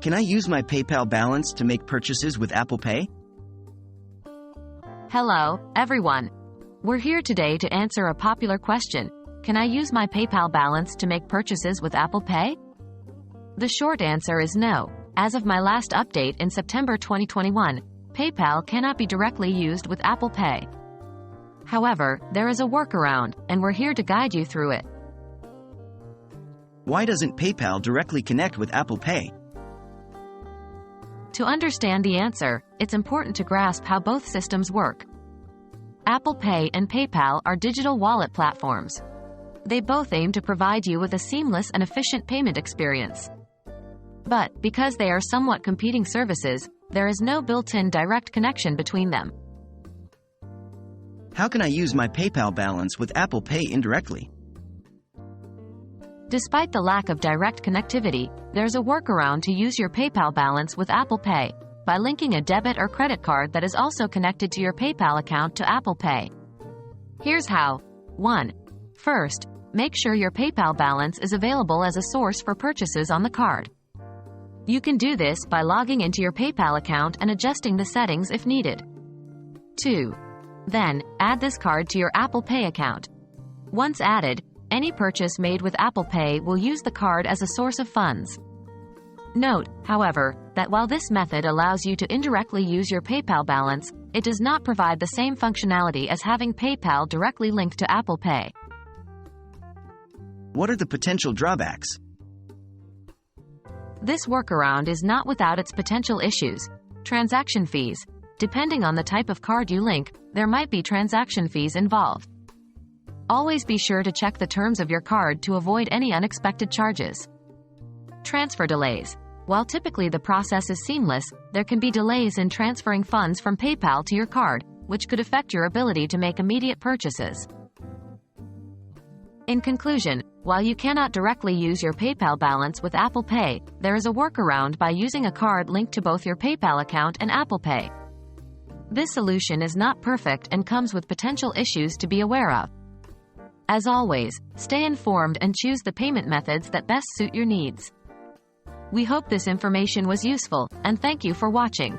Can I use my PayPal balance to make purchases with Apple Pay? Hello, everyone. We're here today to answer a popular question. Can I use my PayPal balance to make purchases with Apple Pay? The short answer is no. As of my last update in September 2021, PayPal cannot be directly used with Apple Pay. However, there is a workaround, and we're here to guide you through it. Why doesn't PayPal directly connect with Apple Pay? To understand the answer, it's important to grasp how both systems work. Apple Pay and PayPal are digital wallet platforms. They both aim to provide you with a seamless and efficient payment experience. But, because they are somewhat competing services, there is no built-in direct connection between them. How can I use my PayPal balance with Apple Pay indirectly? Despite the lack of direct connectivity, there's a workaround to use your PayPal balance with Apple Pay by linking a debit or credit card that is also connected to your PayPal account to Apple Pay. Here's how. 1. First, make sure your PayPal balance is available as a source for purchases on the card. You can do this by logging into your PayPal account and adjusting the settings if needed. 2. Then, add this card to your Apple Pay account. Once added, any purchase made with Apple Pay will use the card as a source of funds. Note, however, that while this method allows you to indirectly use your PayPal balance, it does not provide the same functionality as having PayPal directly linked to Apple Pay. What are the potential drawbacks? This workaround is not without its potential issues. Transaction fees. Depending on the type of card you link, there might be transaction fees involved. Always be sure to check the terms of your card to avoid any unexpected charges. Transfer delays. While typically the process is seamless, there can be delays in transferring funds from PayPal to your card, which could affect your ability to make immediate purchases. In conclusion, while you cannot directly use your PayPal balance with Apple Pay, there is a workaround by using a card linked to both your PayPal account and Apple Pay. This solution is not perfect and comes with potential issues to be aware of. As always, stay informed and choose the payment methods that best suit your needs. We hope this information was useful, and thank you for watching.